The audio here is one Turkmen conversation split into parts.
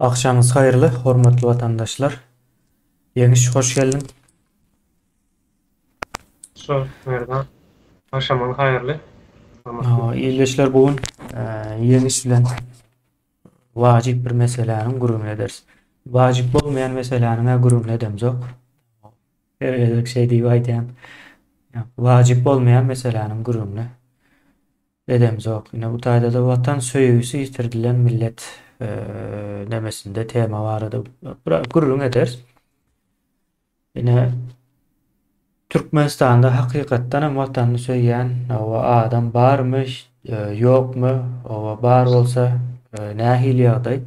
Akşamınız hayırlı, hormatly vatandaşlar. Yeňiş hoş geldin. Şu nereden? Akşamın hayırlı. Hormatly. İyileşler bugün yeňiş bilen wajyp bir meseleniň gurumy ederiz. Wajyp bolmaýan meseleniň gurumy edemiz ok. Her şey diýip aýdýan. Wajyp bolmaýan meseleniň gurumy edemiz ok. Ine bu taýda da watan söýgüsi ýitirdilen millet demesinde tema barada gurumy ederiz. Ine Türkmenistan'da hakykatdan hem watanyny söýýän o adam barmy, ýokmy? O bar bolsa, nähili ýagdaý?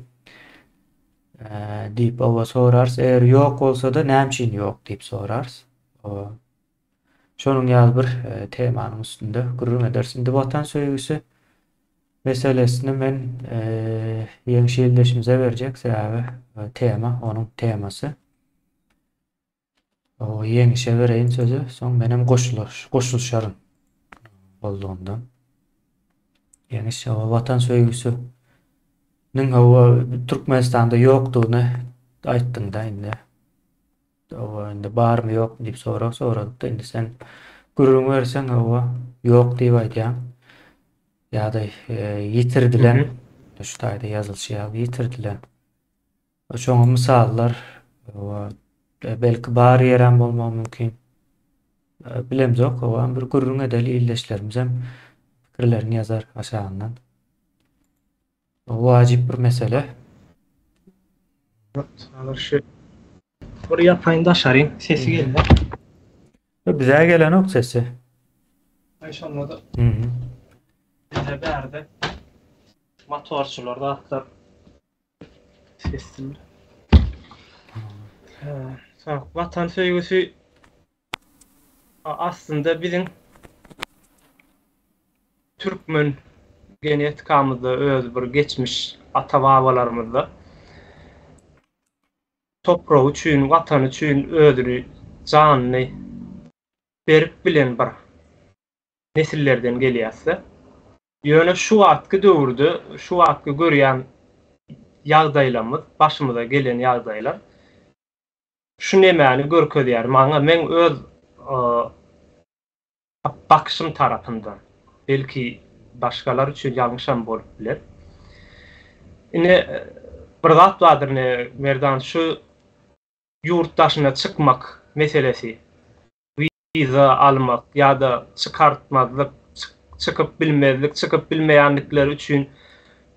Diýip owa sorars. Eger ýok bolsa da näçin ýok diýip sorars. O şonuň ýaly bir temanyň üstünde gurrun ederiz. Indi watan söýgüsi meselesini men ýeňi şeýleşimize berjek. Sebäbi tema onuň temasy. O ýeňişe bereýin sözü, soň menem goşulşaryn bolduğundan. Ýeňiş o watan söýgüsü ning Türkmenistanda ýokdugyny aýtdyň da indi. O indi barmy ýokmy diýip soradyk da indi sen gurrun berseň ýok diýip aýdýan. Ýa-da ýitirdilen şu taýda ýazylşýar, ýitirdilen. Şoňa misallar belki bar ýerem bolmagy mümkin. Bilemzok, o bir gurrun edeli illeşlerimiz hem fikirlerini yazar aşağından. O wajyp bir mesele. Alır Buraya paydaşarayım. Sesi geldi. Bize gelen ok sesi. Ayşe anladı. Hı. Bize berdi. Motorçular da atlar. Sesini. Vatan söýgüsü aslında bizim Türkmen genetikamızda öz bir geçmiş ata-babalarymızda toprağı üçin, watan üçin öldürü janyny berip bilen bir nesillerden gelýärse, ýöne şu wagtky döwürde, şu wagtky görýän ýagdaýlarymyz, başymyza gelen ýagdaýlar şu nemäni görkezýär. Maňa men öz bakışym tarapyndan, belki başgalar üçin ýalňyşam bolup biler. Ine bir zat bardyr, merdan şu yurtdaşyna çykmak meselesi, viza almak ýa-da çykartmazlyk, çykyp bilmezlik, çykyp bilmeýänlikler üçin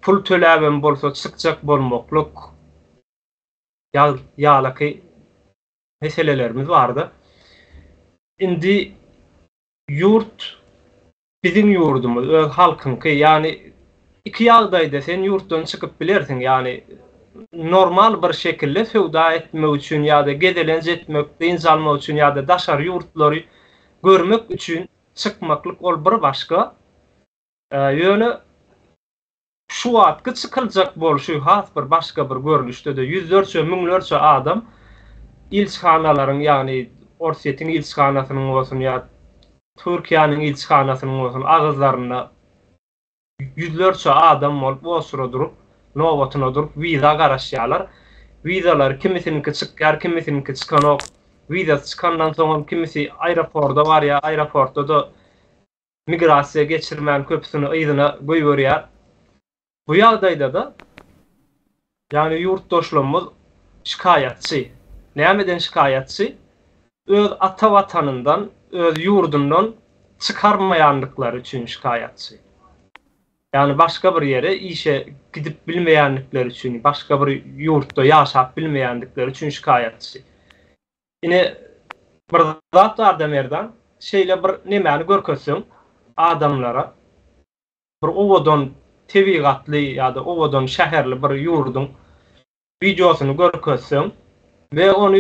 pul töläben bolsa çykjak bolmaklyk ýalaky meselelerimiz bardy. Indi yurt bizim yurdumuz, öz halkynky, ýani iki ýagdaýda sen yurtdan çykyp bilersiň, ýani normal bir şekilde sowda etmek üçin ýa-da gedelenç etmek, deniz almak üçin ýa-da daşary ýurtlary görmek üçin çykmaklyk ol bir başga. Ýöne şu wagtky çykylajak bolşy has bir başga bir görnüşde de yüzlerçe, müňlerçe adam ilçhanalaryň, ýani Orsiýetiň ilçhanasynyň bolsun ýa Türkiýanyň ilçhanasynyň bolsun agızlaryna yüzlerçe adam bolup osura durup, nowatyna durup viza garaşýarlar. Vizalar kimisininki çykýar, kimisininki çykanok. Viza çykandan soň kimisi aeroportda barýar, aeroportda da migrasiýa geçirmän köpüsini ýygyna goýberýär. Bu ýagdaýda da ýani ýurtdaşlarymyz şikayetçi. Nämeden şikayetçi? Öz ata watanyndan, öz ýurdundan çykarmaýanlykları üçin şikayetçi. Yani başka bir yere işe gidip bilmeýänlikleri üçin, başka bir yurtda ýaşap bilmeýänlikleri üçin şikayetçi. Ine bir zat barda merdan, şeýle bir nemäni görkezseň adamlara bir owadan tebigatly ýa-da owadan şäherli bir ýurdun videosyny görkezseň we onu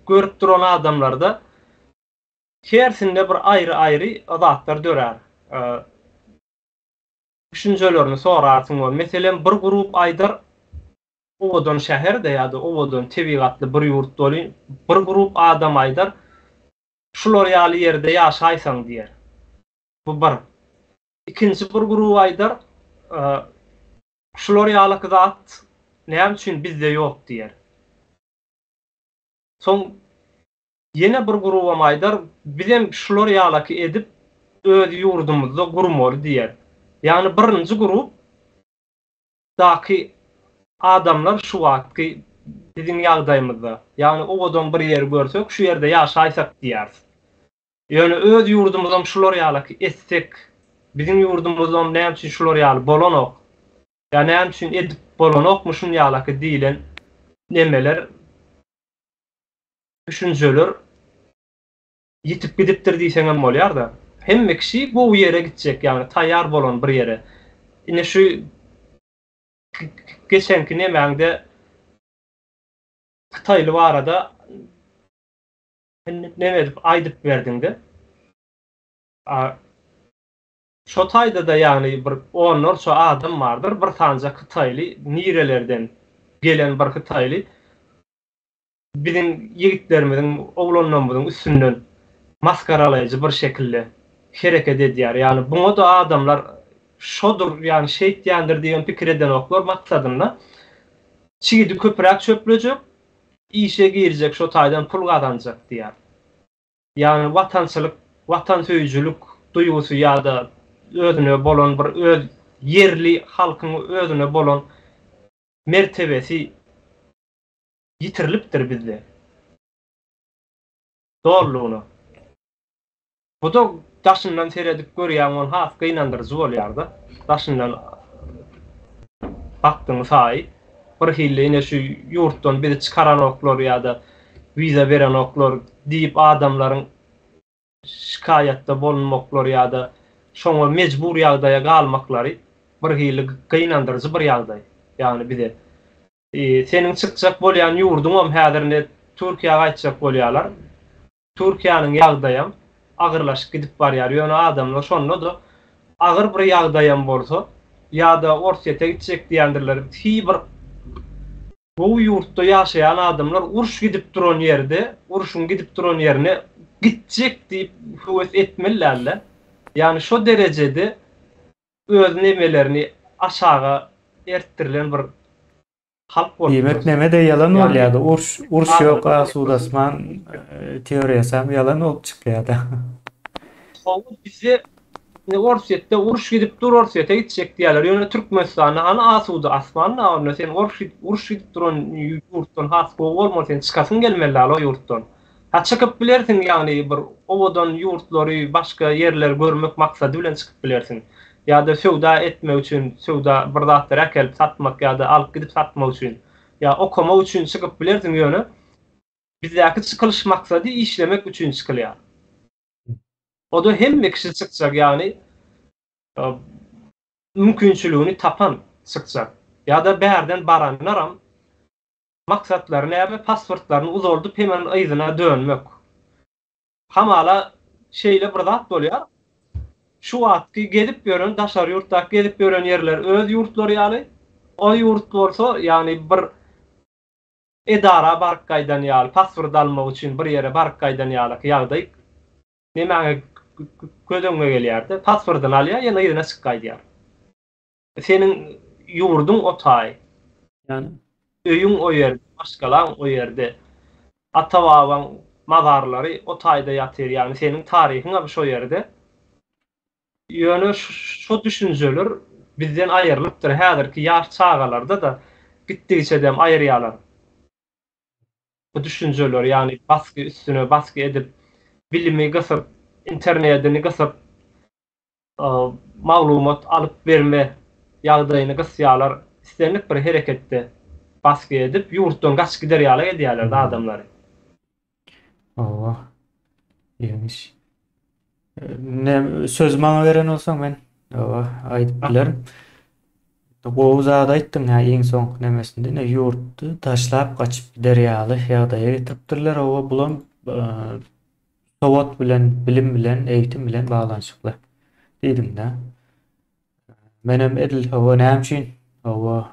görüp duran adamlarda hersinde bir aýry-aýry zatlar dörer. Düşünjelerini sorarsyň bol. Meselen bir grup aýdar owadan şäherde ýa-da owadan tebigatly bir ýurt boly, bir grup adam aýdar şular ýaly ýerde ýaşaýsaň diýer. Bu bir. İkinci bir grup aýdar şular ýaly zat näme üçin bizde ýok diýer. Soň ýene bir guruwam aýdar, bizem şular ýalaky edip öz ýurdumyzda gurmaly diýer. Ýani birinji gurup daky adamlar şu wagtky bizim ýagdaýymyzda, ýani owadan bir ýer görsek, şu ýerde ýaşaýsak diýär. Ýöne öz ýurdumyzdan şular ýalaky etsek, bizim ýurdumyzdan näme üçin şular ýaly bolanok, ýani näme üçin edip bolanokmuşun ýalaky diýilen nemeler, düşünjeler yitip gidipdir diýseňem bolýar da. Hemme kişi bu ýere gitjek, ýani taýýar bolan bir ýere. Ine şu geçenki nemäňde Kytaýly barada neme edip aýdyp berdiňde. Şo taýda da ýani bir onlarça adam bardyr, bir tanca Kytaýly nirelerden gelen bir Kytaýly bizim ýigitlerimizin, oglanlarymyzyň üstünden maskaralayjy bir şekilde hereket edýär. Ýani buňa da adamlar şodur, ýani şeýtýandyr diýen pikir eden oklar maksadyna çigidi köpürek çöplejek, işe girecek, şo taýdan pul gazanjak diýär. Ýani watançylyk, watansöýjülük duýgusy ýa-da özüne bolan bir öz yerli halkyň özüne bolan mertebesi yitirilipdir bizde. Doğruluğunu. Bu da daşından seyredip görýän haska inandyrjy bolýar-da. Daşından bakdyň saý bir hille ine şu ýurtdan bizi çıkaran oklar ýa-da viza beren oklar diýip adamlaryň şikayetde bolunmaklar ýa-da şoňa mecbur ýagdaýa galmaklary bir hille gynandyrjy bir ýagdaý. Ýani bize senin çykjak bolýan ýurduňam häzirne Türkiýe'ye gaýtjak bolýarlar. Türkiýanyň ýagdaýam agyrlaşyp gidip barýar. Ýöne adamlar şonda da agyr bir ýagdaýam bolsa ýa-da orsiýete gitjek diýendirler. Bir bu ýurtda ýaşaýan adamlar uruş gidip duran ýerde, uruşun gidip duran ýerine gitjek diýip höwes etmeliler. Ýani şo derejede öz nemelerini aşağı erttirilen bir halk bolýar. Demek neme de yalan bolýardy. Urş ýok, asud asman teoriýasam yalan bolup çykýardy. Bize orsiýetde uruş gidip dur, orsiýete gitjek diýerler. Ýöne Türkmenistana ana asudy asman, ona sen uruş gidip duran ýurtdan hasby bolmasa sen çykasyň gelmeli o ýurtdan. Ha çykyp bilersiň, ýani bir owadan ýurtlary, başga ýerler görmek maksady bilen çykyp bilersiň. Ýa-da söwda etmek üçin, söwda bir zatlar äkelip satmak ýa-da alyp gidip satmak üçin, ýa okamak üçin çykyp bilersiň ýöne. Bizdäki çykylyş maksady işlemek üçin çykylýar. O da hemme kişi çykjak, ýani mümkinçiligini tapan çykjak. Ýa-da bärden baranlaram maksatlaryny ýa-da pasportlaryny uzaldyp hemen aýzyna dönmek. Hamala şeýle bir zat bolýar. Şu wagtky gelip görün, daşar ýurtda gelip görün ýerler öz ýurtlary ýaly. O ýurt bolsa, ýani bir edara bark gaýdan ýaly, pasport almak üçin bir ýere bark gaýdan ýaly ýagdaý. Nemäňe gözüňe gelýärdi? Pasportyny alýar, ýene ýerine çykaý diýär. Senin ýurdun o taý. Yani Öýüň o ýerde, başgalaň o ýerde. Ata-babaň mazarlary o taýda ýatyr, ýani senin tarihiň şo ýerde. Ýöne şu düşünjeler bizden aýrylypdyr. Häzirki ýaş çağalarda da gitdigiçe dem aýrýarlar. Bu düşünjeler, ýani baskı üstüne baskı edip bilimi gysyp, internetini gysyp maglumat alyp berme ýagdaýyny gysýarlar. İstenlik bir hereketde baskı edip ýurtdan gaç gider ýaly edýärler adamlary. Allah. İyiymiş. Ne söz bana veren olsan ben aýdyp bilerim. Bu zada aýtdyň ha iň soň nemesinde ne ýurtdy taşlap gaçyp derýaly ýagdaýa getiripdirler. O bulan sowat bilen, bilim bilen, eğitim bilen baglanyşykly. Diýdim da. Menem edil o näme üçin o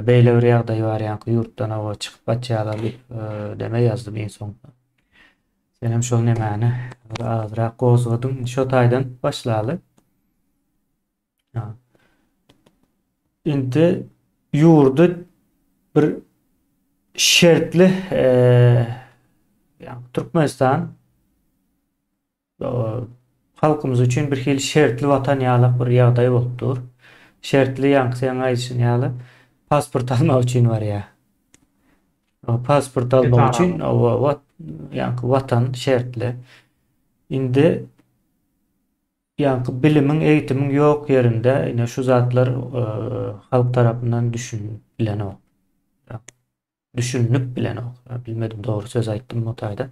beýle bir ýagdaý bar ýa-ni ýurtdan o çykyp gaçýarlar deme ýazdym iň soňda. Senem şol nemäni azrak gozgadym, şo taýdan başlaly. Indi yurdu bir şertli yani Türkmenistan halkımız için bir hil şertli vatan ýaly bir ýagdaý bolupdyr. Şertli ýaňky için ýaly pasport almak için var ya. O pasport almak için o ýaňky vatan şertli. Indi ýaňky bilimiň, eýitimiň ýok ýerinde ine şu zatlar halk tarapyndan düşünilen düşünülüp bilen bilmedim doğru söz aýtdym o taýda.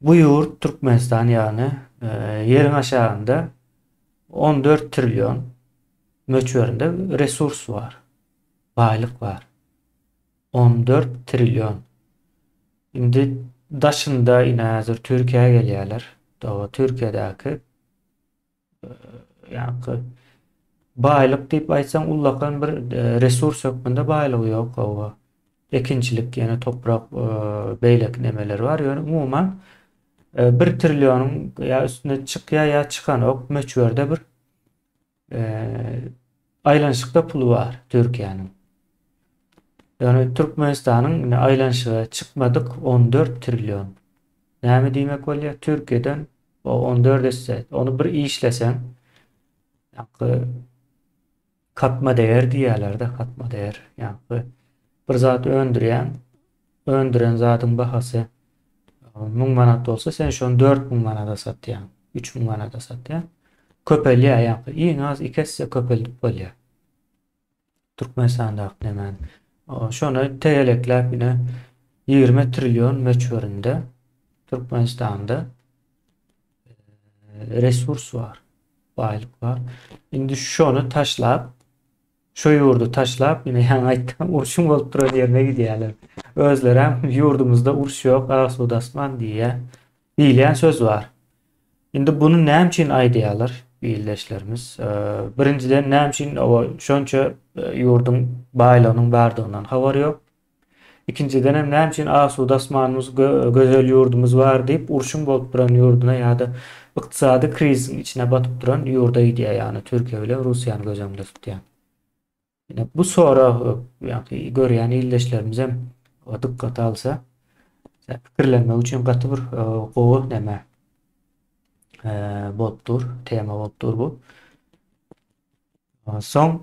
Bu yurt Türkmenistan ýani ýeriň aşagynda 14 trilyon möçberinde resurs var. Baýlyk var. 14 trilyon. Indi daşynda ine hazır Türkiýe'ye gelýärler. O Türkiýedäki ýaňky baýlyk diýip aýtsaň ullakan bir resurs hökmünde baýlygy ýok. O ekinçilik ýene toprak beýlek nemeler var. Ýöne umuman 1 trilyonyň ýa üstüne çykýar ýa çykan ok möçberde bir aýlanşykda pulu var Türkiýanyň. Ýöne Türkmenistanyň aýlanşyga çykmadyk 14 trilyon. Näme diýmek bolýar? Türkiýeden o 14 etse, onu bir işleseň ýa katma değer diýerler-de, katma değer. Ýa bir zat öndüren zatyň bahasy 1000 manat bolsa sen şonu 4000 manata satýan, 3000 manata satýan. Köpelýär ýa-da iň az 2 hisse köpeldip bolýar. Türkmenistandaky nämen. Şonu teýelekläp ine 20 trilyon möçberinde Türkmenistanda resurs var, baýlyk var. Indi şonu taşlap, şu yurdu taşlap ine ýa aýtdym, urşum bolup duran ýerine gidýärler. Özleri hem yurdumuzda urş ýok, asu dasman diýe diýilen söz var. Indi bunu näme üçin aýdýarlar beýleşlerimiz? Birinciden näme üçin şonça yurdun baýlygynyň bardygyndan habary ýok. İkinciden hem näme üçin asu dasmanymyz, gözel yurdumuz var diýip urşum bolup duran yurduna ýa-da ykdysady kriziň içine batyp duran ýurda gidýär, ýani Türkiýe bilen Russiýany gözlemde tutýan. Ýene bu sora ýa-ni görýän illeşlerimiz hem dikkat alsa pikirlenmek üçin gaty bir gowy näme bolupdyr, tema bolupdyr bu. Soň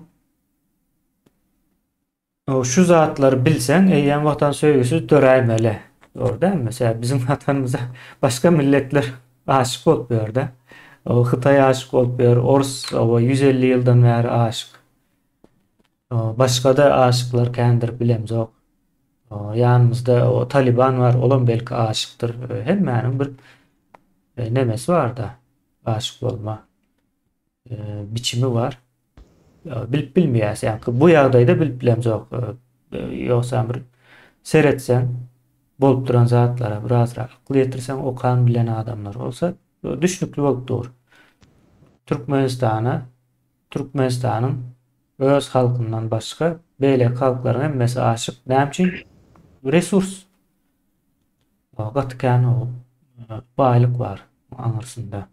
şu zatlary bilseň, eýen watan söýgüsü döräýmeli. Doğru değil mi? Mesela bizim vatanımıza başka milletler aşık bolupýar da. O Hytaý aşyk bolupýar, Orus 150 ýyldan bäri aşyk. Başka da aşıklar kendir bilemzok. Yanımızda o Taliban var, olan belki aşıktır. Hemmäniň bir nemesi var da aşık olma biçimi var. Bilip bilmeýäs, ýa-ni bu ýagdaýda bilip bilemzok. Ýoksa bir seretsen bolup duran zatlara birazrak akıl ýetirsen okan bilen adamlar olsa düşnükli bolupdyr. Türkmenistanyň öz halkyndan başga beýlek halklaryň hemmesi aşyk. Näme üçin? Resurs. Gatykän o baýlyk var aňyrsynda.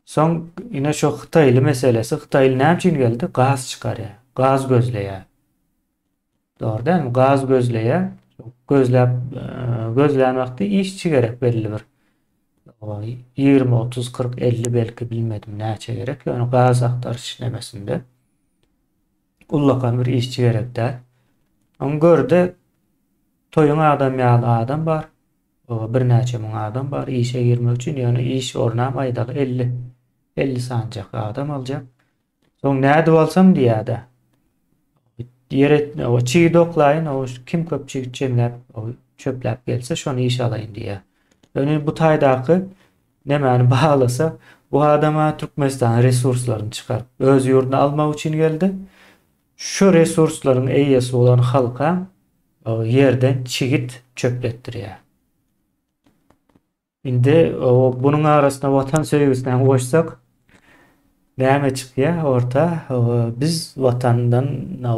Soň ine şu Hytaýly meselesi, Hytaýly näme üçin geldi? Gaz çykarýar, gaz gözleýär. Doğru değil mi? Gaz gözleýär. Gözlän wagty işçi gerek belli bir. 20, 30, 40, 50 belki bilmedim näçe gerek. Yani gaz aktarış nemesinde. Ullakan bir işçi gerek de. On görde toyun adam var. Bir näçe ming adam var. İşe girmek üçin yani iş ornam aýdaly 50 sancak adam aljak. Soň näde bolsam diýär-de. Ýere o çiğ doklaýyn, o kim köp çiğ çemläp, o çöpläp gelse şonu iş alaýyn diýär. Yani bu taýdaky nämäni bahalasa bu adama Türkmenistan resurslaryny çykaryp öz ýurduna almak üçin geldi. Şu resurslaryň eýesi bolan halka o ýerden çigit çöpletdirýär. Indi bunun arasynda watan söýgüsine goşsak näme çykýar orta? Biz watandan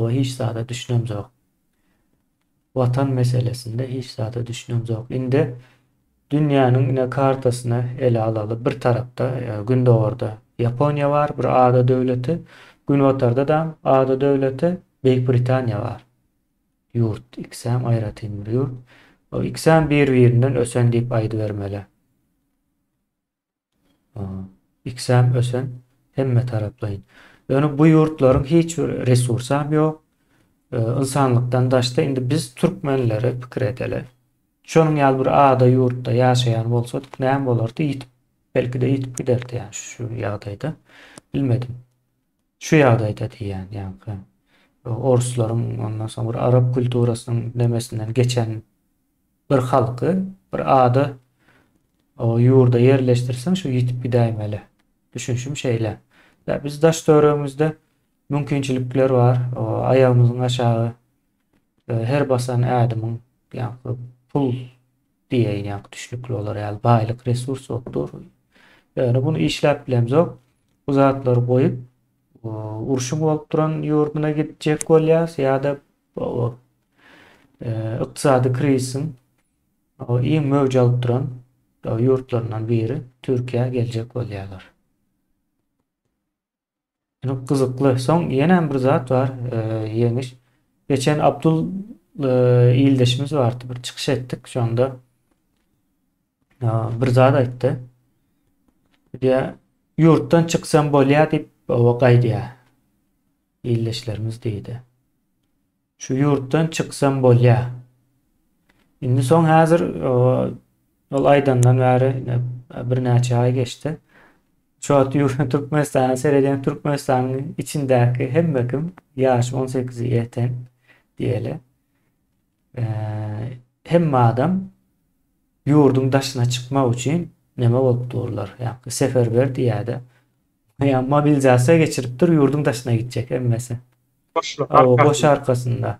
hiç zada düşünemzok. Watan meselesinde hiç zada düşünemzok. Indi dünýäniň ine kartasyny ele alaly bir tarapda Gündoğarda Yaponiýa var, bir ada döwleti. Günwatarda da ada döwleti Beýik Britaniýa bar. Ýurt iksem aýratyn bir ýurt. O iksem bir-birinden ösen diýip aýdy bermeli. İksem ösen hemme taraplayın. Yani bu yurtların hiç resursam yok. İnsanlıktan daşta indi biz Türkmenlere pikir edeli. Şonun ýaly bir ada yurtda ýaşaýan bolsa näme bolardy? Ýitip belki de ýitip giderdi yani şu ýagdaýda. Bilmedim. Şu ýagdaýda diýen ýa-ni Orusların ondan sonra bir Arap kulturasynyň demesinden geçen bir halky bir ada o yurda yerleştirsen şu ýitip gidäýmeli. Düşünşüm şeýle. Ya biz daş döwrümizde mümkinçilikler var. O ayağımızın aşağı her basan adamın yani pul diye yani düşlükli olar yani baylık resurs oktur. Yani bunu işlep bilemzok. Bu zatları koyup urşun olup duran yurduna gidecek bolýas ya da o iqtisadi krizisin o iyi mövj alıp duran o yurtlarından biri Türkiýe gelecek bolýarlar. Yani kızıklı. Son yenen bir zat var. Yemiş. Geçen Abdul ildeşimiz vardı. Bir çıkış ettik şu anda. Bir zat aytdy. Ya yurttan çıksam bolýar diýip o gaýdýa. İldeşlerimiz diýdi. Şu yurttan çıksam bolýar. Indi son hazır ol aydandan bäri bir näçe ay geçti. Şu Türkmenistan, seyreden Türkmenistan'ın içindeki hemme kim yaş 18'i yeten diyeli. Hemme adam yurdun daşına çıkmak için neme bolup dururlar. Yani seferber diýäde. Yani mobilizasiya geçiripdir yurdun daşına gidecek hemmesi. Boş arkasında.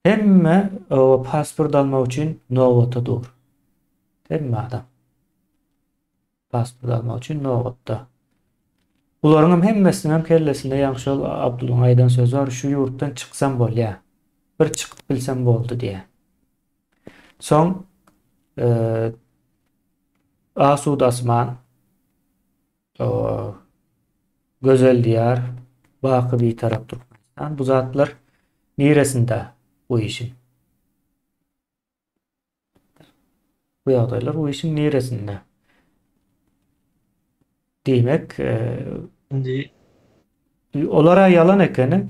Hemme o pasport almak için Novot'a dur. Hemme adam. Pasport almak için Novot'ta. Bularının hemmesinin kellesinde ýanşy Abdullah aýdan söz var. Şu yurtdan çıksam bolýar. Bir çıkıp bilsem boldy diye. Son Asud Asman o Gözel Diyar Bakı bir taraf Türkmenistan. Bu zatlar niresinde bu işin? Bu ýagdaýlar bu işin niresinde? Demek olara yalan ekeni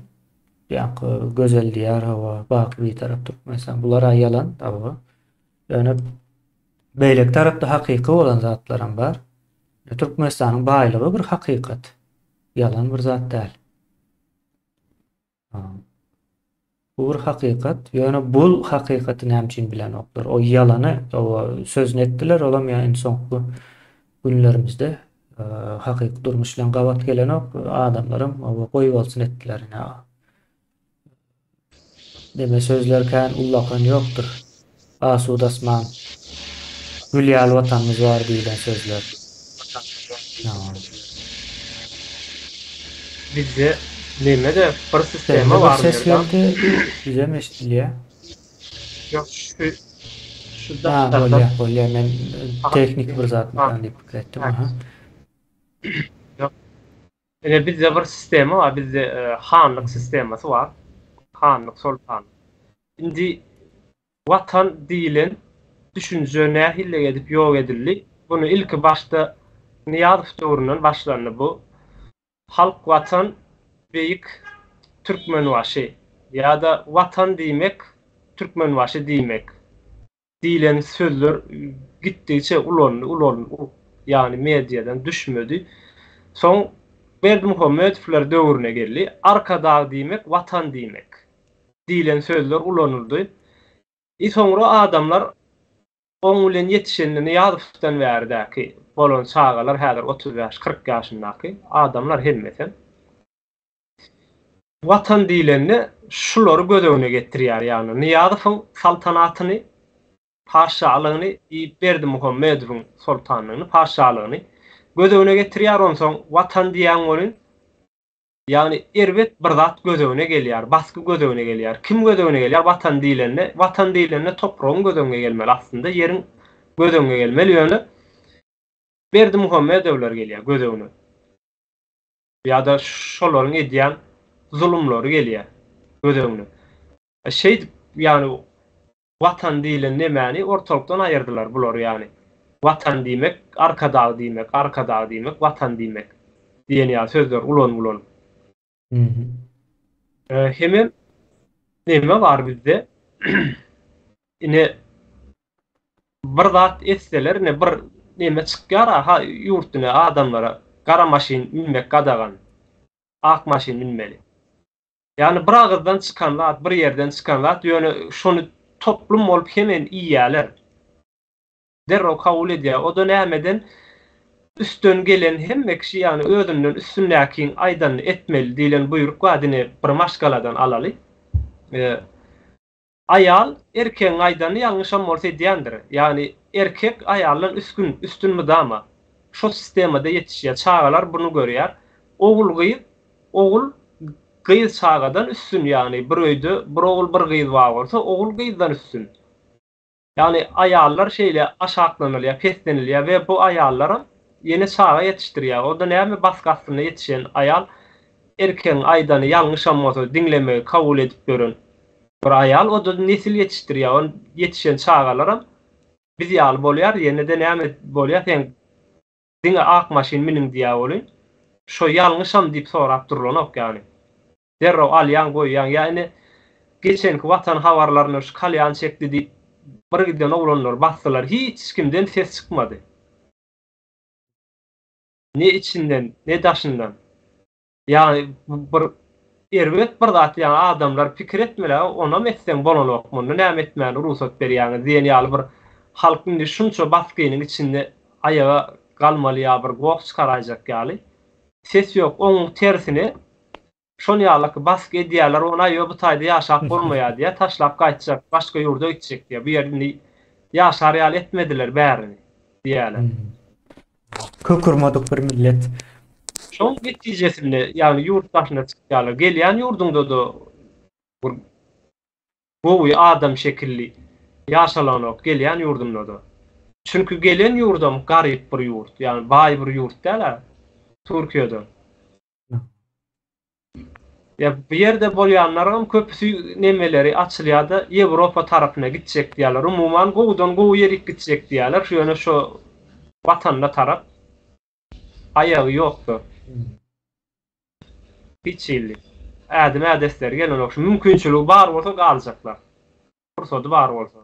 yani Gözel Diyar hava Bakı bir taraf Türkmenistan. Bulara yalan tabi. Yani beýlek tarapda hakyky bolan zatlaram bar. Türkmenistanyň baýlygy bir hakykat. Yalan bir zat däl. Bu bir hakykat. Yani bu hakykaty näme bilen oklar. O yalany, o sözüni etdiler, olam ýa-ni soňky günlerimizde hakyky durmuş bilen gabat gelen ok adamlarym o goýup bolsun etdiler. Deme sözler kan ullakan ýokdur. Asud Asman Gülýal watanymyz var diýilen sözler. Bizde nemede bir sistema Var var. ses geldi. Bize meşgulye. Yok şu da Bolýar men teknik bir zat bilen diýip pikir etdim. Yok. Bizde bir sistema var. Bizde hanlyk sistemasy var. Hanlyk, sultan. Indi watan diýilen düşünje nähille edip ýok edildi. Bunu ilki başta Niýazow döwründen başlandy bu. Halk watan beýik türkmenwaşy ýa-da watan diýmek türkmenwaşy diýmek diýilen sözler gitdiçe ulan ýani mediadan düşmedi. Soň Berdimuhammedow döwrüne geldi. Arkada diýmek watan diýmek diýilen sözler ulanyldy. Soňra adamlar oň bilen ýetişenler Niýazowdan bäridäki bolan çağalar häzir 35-40 ýaşyndaky adamlar hemmeten watan diýlenni şulary gödegine getirýär ýani Niýazowyň saltanatyny, paşalygyny, Berdimuhammedowyň sultanlygyny, paşalygyny gödegine getirýär. Onsoň watan diýen bolun ýani erbet bir zat gödegine gelýär, baskı gödegine gelýär. Kim gödegine gelýär? Watan diýlenni topragyň gödegine gelmeli, aslında ýeriň gödegine gelmeli ýöne Berdimuhammedowlar gelýär gödegine. ýa-da şolaryň edýän zulumlary gelýär göz öňüne. Şey ýani watan diýilen nemäni ortalykdan aýyrdylar bular ýani. Watan diýmek, arka dag diýmek, arka dag diýmek, watan diýmek diýen ýa sözler ulan. Hemem neme bar bizde? Ine bir zat etseler, ne bir neme çykýar ha ýurtuna adamlara gara maşin minmek gadagan, ak maşin minmeli. Yani bir ağızdan çıkan zat, bir yerden çıkan zat, ýöne şonu toplum bolup hemen iýýärler. Derro kabul edýär. O da nämeden üstün gelen hemme kişi yani özünden üstünläkin aýdan etmeli diýilen buyruk wadyny bir maşgaladan alaly. Ayal erkeň aýdany ýalňyşam bolsa edýändir. Yani erkek ayaldan üstünmi dama? Şo sistemada yetişýär. Çağalar bunu görýär. Ogul gyýyz çağadan üstün yani bir öýde bir ogul bir gyýyz bar bolsa ogul gyýyzdan üstün. Yani ayallar şeýle aşaklanylýar, peslenilýär we bu ayallara yeni çağa yetiştirýär. O da näme baskasyna yetişen ayal erkeň aýdany ýalňyşam bolsa diňlemeyi kabul edip görün. Bir ayal o da nesil yetiştirýär. On yetişen çağalara biz ýaly bolýar, ýene-de näme bolýar? Sen diňe ak maşin miniň diýär bolýar. Şo ýalňyşam diýip sorap durulok yani. Derro alyan goýýan ýani geçenki watan habarlaryny şu kalyan çekdi diýip bir giden oglanlar basdylar. Hiç kimden ses çykmady. Ne içinden, ne daşyndan. Yani bir erbet bir zat yani adamlar pikir etmeler, ona etsen bolanok mundu, näme etmän ruhsat berýär diýen ýaly bir halkyň şunça baskynyň içinde ayağa galmaly ýa bir gowuk çykarajak ýaly. Ses ýok, onuň tersine şonu ýaly basky edýärler, ona ýa bu taýda ýaşap bolmaýar diýe taşlap gaýtjak, başga ýurda gitjek diýe. Bu ýerde ýaşar ýaly etmediler bärini diýerler. Kökürmedik bir millet. Şoň netijesinde yani ýurt başyna çykýarlar. Gelýän ýurdunda da bu adam şekilli ýaşalanok gelýän ýurdunda da. Çünkü gelen ýurdum garyp bir ýurt, yani baý bir ýurt däl, Türkiýede. Ya bu ýerde bolýanlaryň köpüsi nemeleri açylýarda Ýewropa tarapyna gitjek diýerler. Umumyň gowdan gow ýerik gitjek diýerler. Şöňe şu watanda tarap ayağı ýokdur. Hiç illi. Ädesler gelen okşu mümkinçiligi bar bolsa galjaklar. Fursady bar bolsa.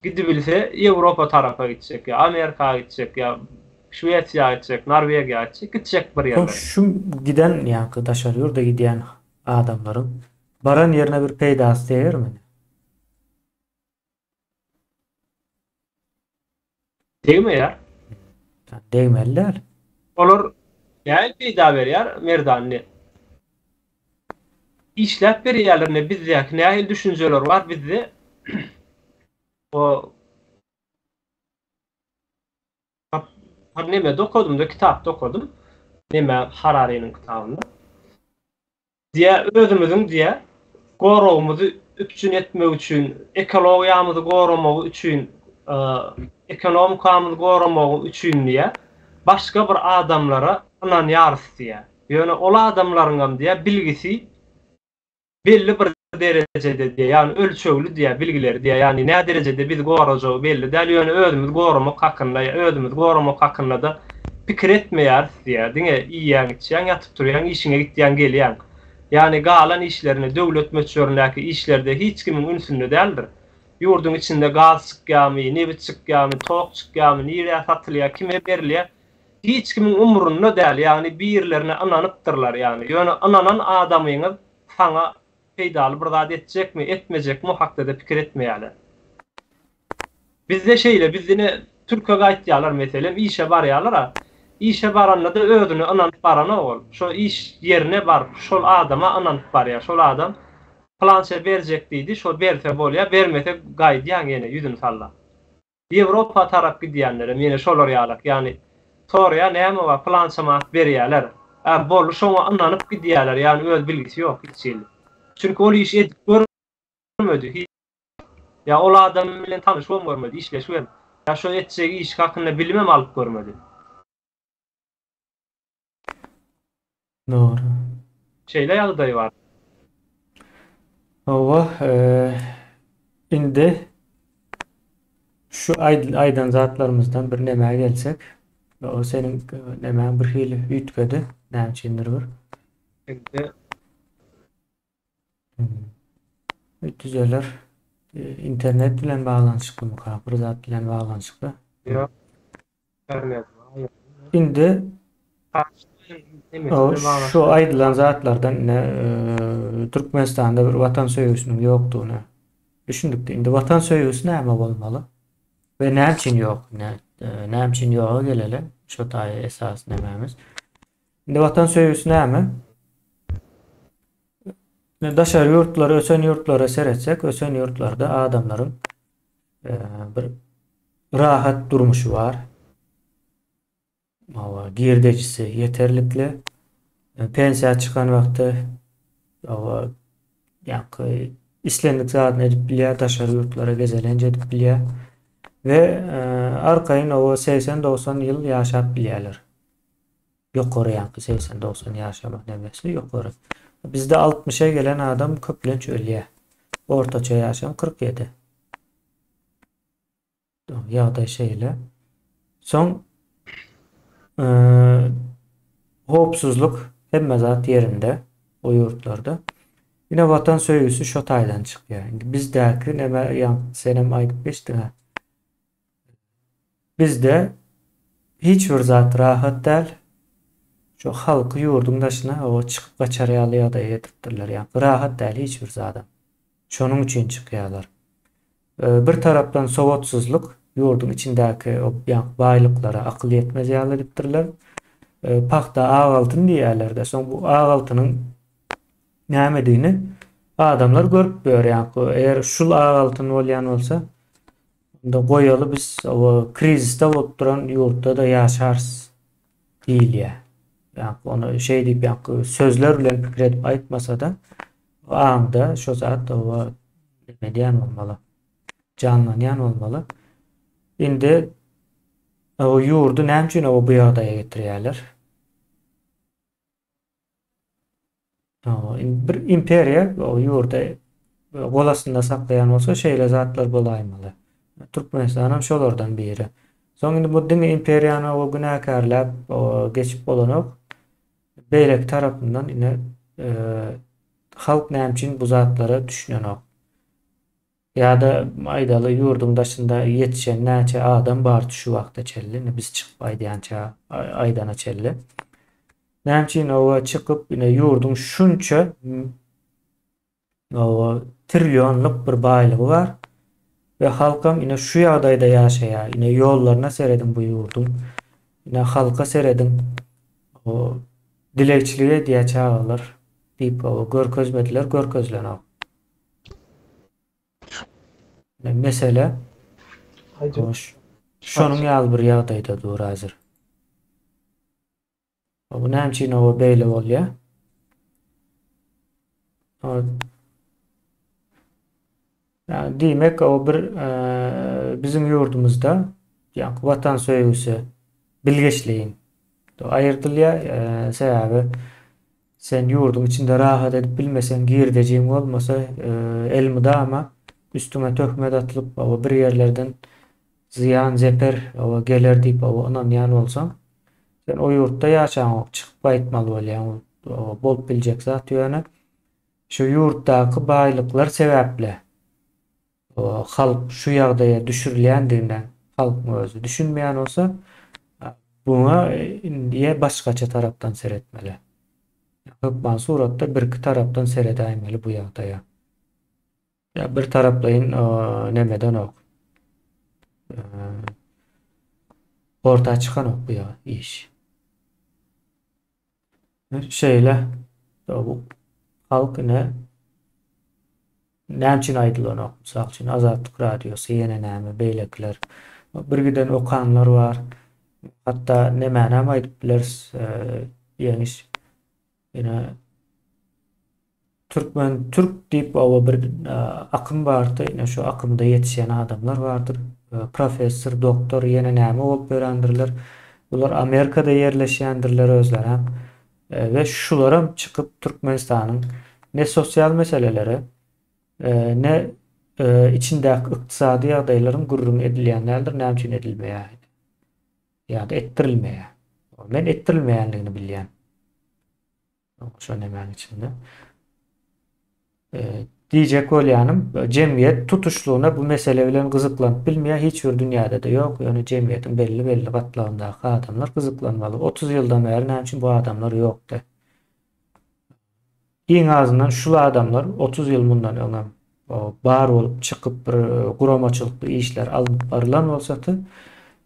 Gidip bilse Ýewropa tarapy gitjek, ya Amerika gitjek, ya Şweýsiýa gitjek, Norwegiýa gitjek bir ýerler. Şu giden ýa-da daşar ýurda gidýän adamlaryň baran ýerine bir peýdasy diýermi? Diýmeýär. Diýmeller. Olar ýa peýda berýär merdanyny. İşläp berýärlerine bizde nähil düşünjeler bar bizde. O neme dokudum da kitap dokudum. Neme Harari'nin kitabında. Diye özümüzün diye gorowumuzu üçin etmek üçin, ekologiýamyzy goramak üçin, ekonomikamyzy goramak üçin diye başga bir adamlara anan ýarys diye. Ýöne ola adamlaryň diye bilgisi belli bir derecede diye, yani ölçögli diye bilgileri diye, yani ne derecede biz gorajagy belli däl, ýöne özümüz goramak hakynda, özümüz goramak hakynda da pikir etmeýär diye. Diňe iýýän içýän, ýatyp durýan, işine gitýän gelýän. Yani galan işlerini, döwlet meçhöründäki işlerde hiç kimin ünsünde däldir. Ýurdun içinde gaz çykýarmy, nebit çykýarmy, tok çykýarmy, nirä satylýar, kime berilýär? Hiç kimin umrunda däl. Yani bir ýerlerine ananypdyrlar yani. Ýöne ananan adamyňyz saňa peýdaly bir zat etjekmi, etmejekmi hakda da pikir etmeýärler. Bizde şeýle, bizde Türkiýe gaýtýarlar meselem, işe barýarlar. İşe baranda da özünü ananyp barana ol. Şo iş yerine bar, şol adama ananyp barýar. Şol adam plança berjek diýdi, şol berse bolýar, bermese gaýdýan ýene ýüzüni salla. Ýewropa tarap gidýänlere mene şolar ýalak, ýani sorya näme bar, plança mat berýärler. Bol şoňa ananyp gidýärler, ýani öz bilgisi ýok hiç. Çünkü ol iş edip görmedi. Ya ol adam bilen tanışmam görmedi, işleşmem. Ya şo etjek iş hakynda bilmem alyp görmedi. Doğru. Şeyle ýagdaý bar. Ova indi şu aydan zatlarımızdan bir näme gelsek, o senin näme bir hili üýtgedi, näçindir bir. Indi Ütüzeler internet bilen bağlanşykly mı, bir zat bilen bağlanşykly. ýa internet bar. Indi o Emesine şu baglanşyk. aýdylan zatlardan Türkmenistanda bir vatan söýgüsiniň ýokdugyny düşündükde, indi vatan söýgüsü näme bolmaly? Ve näçin ýok? Näçin ýoga geleli? Şu taýy esas nämämiz. Indi vatan söýgüsü näme? Daşary ýurtlara, ösen ýurtlara seretsek, ösen ýurtlarda adamlaryň bir rahat durmuşy bar. Mawa girdejisi yeterlikli. Pensiýa çykan wagty ýa-ni islendik zadyny edip bilýär, daşary ýurtlara gezelenje edip bilýär. Ve arkaýyn o 80-90 ýyl ýaşap bilýärler. Ýokary ýa-ni 80-90 ýaşamak nämesi ýokary. Bizde 60'a gelen adam köplenç ölýär. Ortaça ýaşam 47. Ýagdaý şeýle. Soň hopsuzluk hemme zat yerinde o ýurtlarda. Ýine vatan söýgüsü şo taýdan çykýar. Bizdäki näme ýa senem aýdyp geçdiň. Bizde hiç bir zat rahat däl. Şu halky ýurdun daşyna o çykyp gaçar ýaly da ýetirdirler. Ýa rahat däl hiç bir zat. Şonuň üçin çykýarlar. Bir tarapdan sowatsuzlyk ýurdun içindäki o baýlyklara akyl ýetmez ýaly dipdirler. Paxta ağaltyn diýerler-de. Soň bu ağaltynyň nämedigini adamlar görüp berýär. Eger şul ağaltyn bolýan bolsa, onda goýaly biz o kriziste bolup duran ýurtda da ýaşarys diýilýär. Yani onu şey deyip yani sözler bilen pikir edip aytmasa da o anda şu zat o medyan olmalı. Canlanyan olmalı. Indi o yurdu näçin o bu ýagdaýa getirýärler? Bir imperiýa o ýurda golasynda saklayan bolsa şeýle zatlar bolaýmaly. Türkmenistan şolardan biri. Soň indi bu diňe imperiýany o günäkärläp o geçip bolanok beýlek tarapyndan ine halk näçin bu zatlara düşünýänok. Ýa-da aýdaly ýurdun daşynda ýetişen näçe adam bar şu wagtda çelli. Biz çykyp aýdýança aýdana çelli. Näçin o çykyp ine ýurdun şunça o trilyonluk bir baýlygy bar. Ve halkam ine şu ýagdaýda ýaşaýar. Ine ýollarına seredin bu ýurdun. Ine halka seredin. O dilekçiliğe diye çağırlar. Deyip o görkezmediler, görkezlenok. Mesele şonun ýaly bir ýagdaýda dur hazır. Bu näçin o beýle bolýar? Yani demek o bir bizim ýurdumuzda ýa vatan söýgüsü bilgeçliğin aýyrtylýar. Sebäbi sen ýurdun içinde rahat edip bilmesen girdejin bolmasa elmida ama üstüme töhmet atılıp o bir yerlerden ziyan zeper o geler deyip onan ýan bolsaň sen o ýurtda ýaşaňok çykyp aýtmaly bolýan o bolup biljek zat ýöne şu ýurtdaky baýlyklar sebäple o halk şu ýagdaýa düşürilýändiginden halk özü düşünmeýän bolsa buna indiye başgaça tarapdan seretmeli. Hükman suratda bir iki tarapdan seredäýmeli bu ýagdaýa. Ya bir taraplayın nemeden ok. Orta çıkan ok bu ya iş. Şeyle bu halk näçin aýdylan ok. Mysal üçin Azatlyk radiosu ýene näme beýlekler. Bir giden okanlar var. Hatta näme aýdyp biler ýeňiş ýene Türk deyip o bir akım vardı. Yine şu akımda yetişen adamlar vardır. Profesör, doktor, yine näme bolup berendirler. Bular Amerika'da yerleşýändirler özler hem. Ve şulara çıkıp Türkmenistan'ın ne sosyal meseleleri ne içindeki iktisadi adayların gurrun edilýänlerdir, näme üçin edilmeýär ya da ettirilmeýär. Men ettirilmeýänligini bilýän. Şo näme içinde. Diyecek bolýanym, cemiyet tutuşluğuna bu mesele bilen gyzyklanyp bilmeýär, hiç bir dünýäde de ýok. Ýöne cemiýetiň belli gatlaryndäki adamlar gyzyklanmaly. 30 ýyldan bäri näme üçin bu adamlar ýokdy? En azından şu adamlar 30 yıl bundan öňe bar bolup çıkıp bir guramaçylykly işler alıp barılan bolsady,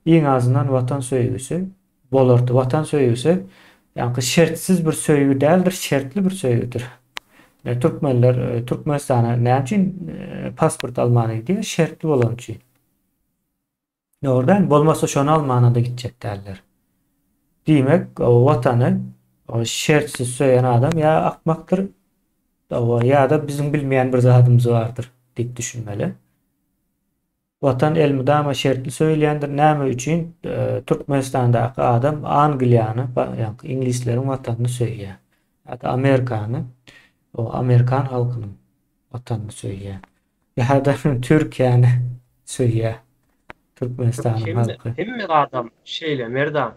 en azından watan söýgüsü bolardy. Watan söýgüsü ýa-ni şertsiz bir söýgü däldir, şertli bir söýgüdür. Türkmenler Türkmenistana näme üçin pasport almany diýe şertli bolan üçin. Ordan bolmasa şonu almana da gitjek däller. Diýmek o watany o şertsiz söýen adam ya akmakdyr ya da bizim bilmeýän bir zatymız bardyr diýip düşünmeli. Watan elmi dama şertli söýleýändir. Näme üçin Türkmenistandaky adam Angliýany, ýa-ni inglisleriň watanyny söýýär. Ýa-da Amerikany, o Amerikan halkynyň watanyny söýýär. Ya da Türkiýany söýýär. Türkmenistanyň halky. Hemme adam şeýle merdan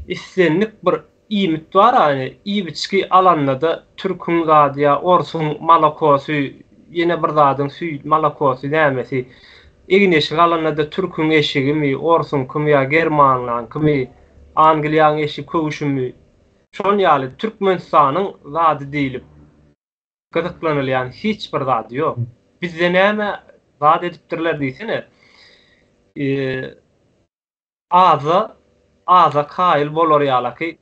istenlik bir iýmit bar, ýani iýbiçki alanda da türkün gadya, orsun malakosy, ýene bir zadyň malakosy nämesi, egneşik alanda da türkün eşigimi, orsun kimi ýa germanlaň kimi, Angliýanyň eşi köwüşümi, şol ýaly Türkmenistanyň zady diýilip gyzyklanylýan hiç bir zady ýok. Bizde näme zady edipdirler diýsene, aza kaýyl bolar ýaly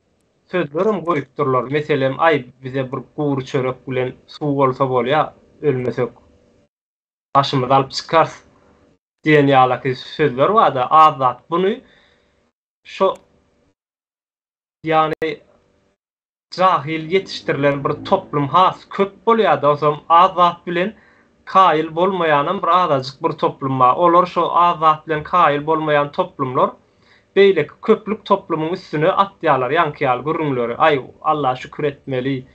sözlerim goýupdurlar. Meselem ay bize bir guur çörek bilen suw bolsa bolýa, ölmesek başymyzy alyp çykars diýen ýaly sözler bar-da. Azat buny şo ýani jahil ýetişdirilen bir toplum has köp bolýar-da, osam azat bilen kaýyl bolmaýanyň bir azajyk bir toplum bar. Olar şo azat bilen kaýyl bolmaýan toplumlar beýle köplük toplumyň üstüne atýarlar, ýankyýar gürrüňleri. Ay Allah şükür etmeli.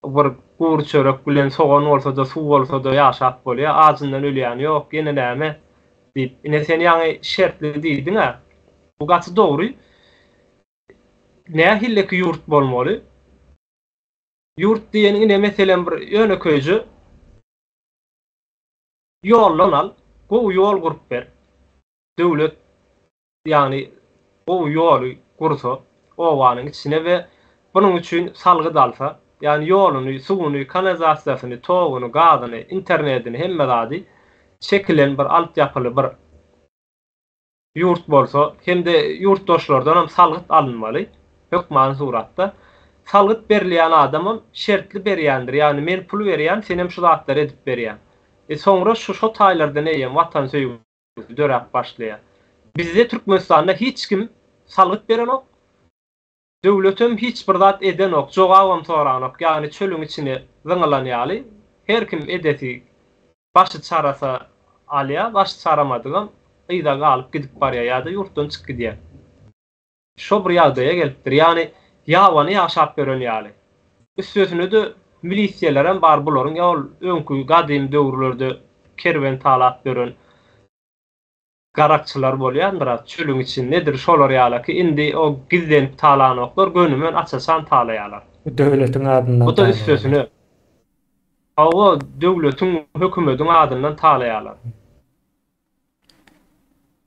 Bir guur çörek bilen soğan bolsa da suw bolsa da ýaşap bolýar. Azyndan ölýän ýok, ýene näme diýip. Ine sen ýa-ni şertli diýdiň-a. Bu gaty dogry. Näme hilleki ýurt bolmaly? Ýurt diýen ine meselem bir ýöneköýjü ýollan al, gowy ýol gurup ber. Döwlet ýani o ýoly gursa owanyň içine we bunun üçin salgy dalsa, ýani ýoluny, suwuny, kanalizasiýasyny, toguny, gazyny, internetini hemme zady çekilen bir altyapyly bir ýurt bolsa, hemde ýurtdaşlardan hem salgyt alınmaly. Hökman suratda salgyt berilýän adamam şertli berýändir. Ýani men pul berýän, sen hem şu zatlary edip berýän. Soňra şu taýlardan eýen watan söýgüsü dörep başlaýar. Bizde Türkmenistanda hiç kim salgyt beren ok. Döwletem hiç bir zat eden ok, jogabam soran ok. Ýani çölüň içine zyňylanýaly. Her kim edeti başy çarasa alýa, başy çaramadygam ýa-da galyp gidip barýar ýa-da ýurtdan çykyp gidýär. Şo bir ýagdaýa gelipdir. Ýani ýawany ýaşap beren ýaly. Üstüne de milisiýalar bar bularyň ýol öňkü gadym döwürlerde kerwen talap beren garakçylar bolýandyr. Çölüň için nedir şolar ýaly indi o gizlenip talanoklar gönümen açasan talaýarlar. Döwletiň adyndan. Bu da üstüne. O döwletiň, hökümetiň adyndan talaýarlar.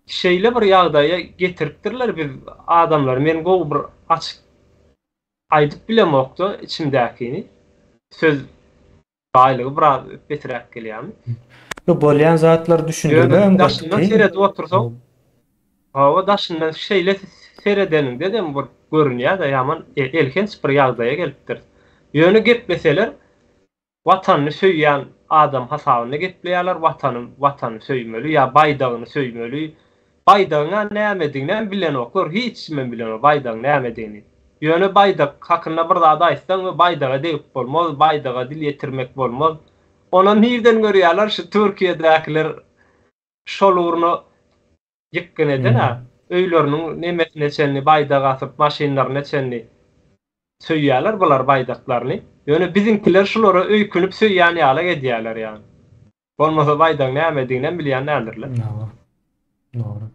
Şeýle bir ýagdaýa getiripdirler biz adamlar. Men gowy bir açyk aýdyp bilemokdy içimdäkini. Söz baýlygy biraz beterek gelýär. Bu bolýan zatlar düşündirmem daşyndan seredip otursak, hawa daşyndan şeýle seredeniň dedem bir görünýär da ýaman elkenç bir ýagdaýa gelipdir. Ýöne gitmeseler watanyny söýýän adam hasabyna gitmeýärler, watany söýmeli ýa baýdagyny söýmeli. Baýdagyna näme diýen bilen oklar, hiç men bilen baýdagyň näme diýeni. Ýöne baýdak hakyna bir zat aýtsaň baýdaga diýip bolmaz, baýdaga dil ýetirmek bolmaz. Ona nirden görýärler şu Türkiýedekiler şol urny ýykyn eden ha. Öýleriniň nemesine çenli baýdaga asyp maşinlaryna çenli söýýärler bular baýdaklaryny. Ýöne bizimkiler şulara öýkünüp söýýän ýaly edýärler ýani. Bolmasa baýdaň näme bilýän nädirler. Doğru. Doğru.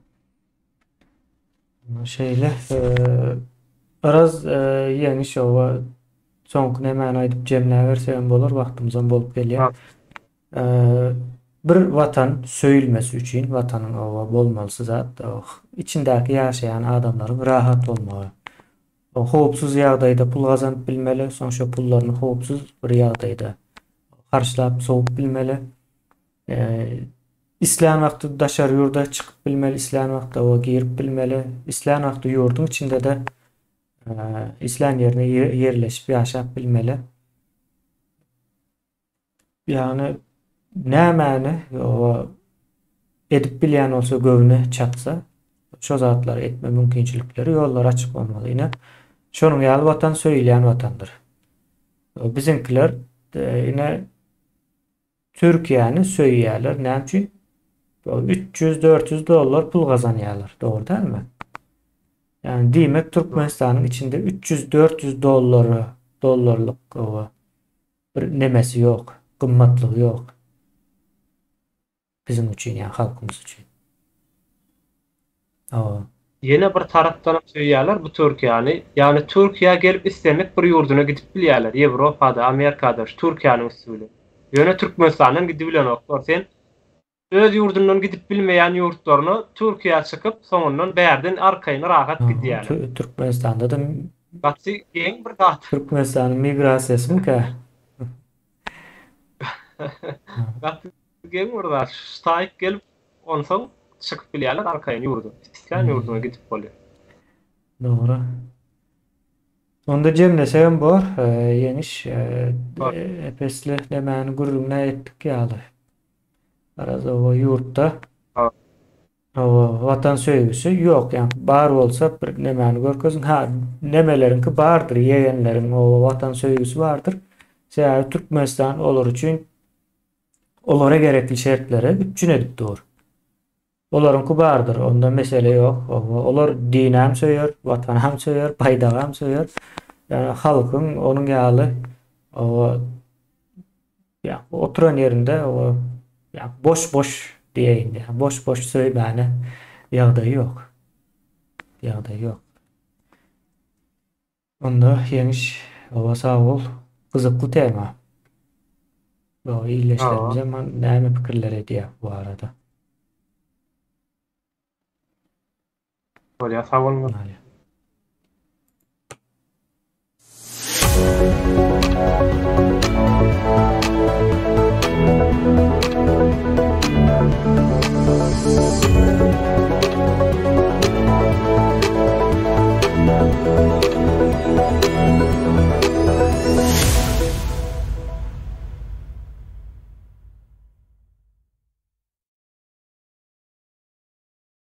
Şeyle araz ýeni şowa soňky nämäni aýdyp jemläp bersem bolar, wagtymyzam bolup gelýär. Bir vatan söýülmesi üçin watanyň owa bolmalysy zat içindäki ýaşaýan adamlaryň rahat bolmagy. O howpsuz ýagdaýda pul gazanyp bilmeli, soň şo pullaryny howpsuz bir ýagdaýda garşylap soňup bilmeli. İslan wagty daşary ýurda çykyp bilmeli, islan wagty owa girip bilmeli, islan wagty ýurdun içinde de islan ýerine ýerleşip ýaşap bilmeli. Ýani nämäni owa edip bilýän bolsa göwüne çatsa, şo zatlary etme mümkinçilikleri ýollar açyk bolmaly. Ine şonuň ýaly watan söýülýän watandyr. Bizimkiler ine Türkiýany söýýärler. Näme üçin? 300-400 dollar pul gazanýarlar. Dogry dälmi? Yani diýmek Türkmenistanyň içinde 300-400 dollarlyk owa bir nemesi ýok, gymmatlygy ýok. Bizim üçin ýa halkymyz üçin. Yine bir tarapdan söýýärler bu Türkiýany, ýani Türkiýa gelip islemek bir ýurduna gidip bilýärler. Ýewropada, Amerikada, Türkiýanyň usuly. Ýöne Türkmenistanyň gidip bilen oklar sen öz ýurdundan gidip bilmeýän ýurtlaryny Türkiýa çykyp soňundan bärden arkaýyna rahat gidýärler. Türkmenistanda da Gatsy geň bir gat. Türkmenistanyň migrasiýasy mı? Gatsy geň bir gat. Staýyk gelip onsoň çykyp bilýärler arkaýyna ýurdu. İslan ýurduna gidip bolýar. Doğru. Onda jemlesem bor, ýeniş epesli nämäni gurruna etdik ýaly. Araz owa ýurtda owa watan söýgüsü ýok, ýani bar bolsa bir nämäni görkezin. Ha, nemelerinki bardyr, ýegenleriň owa watan söýgüsü bardyr. Şäher Türkmenistan olar üçin olara gerekli şertleri üçin edip dur. Olaryňky bardyr, onda mesele ýok. Olar dini hem söýýär, watany hem söýýär, paýdagy hem söýýär. Yani halkyň onuň ýaly owa oturan ýerinde owa boş diýeýin. Boş söýmäne ýagdaý ýok. Ýagdaý ýok. Onda ýeniş owa sag bol, gyzykly tema. Bu ýyleşlerimize näme pikirler edýär bu arada? Bolýar, sag bolun. Hadi.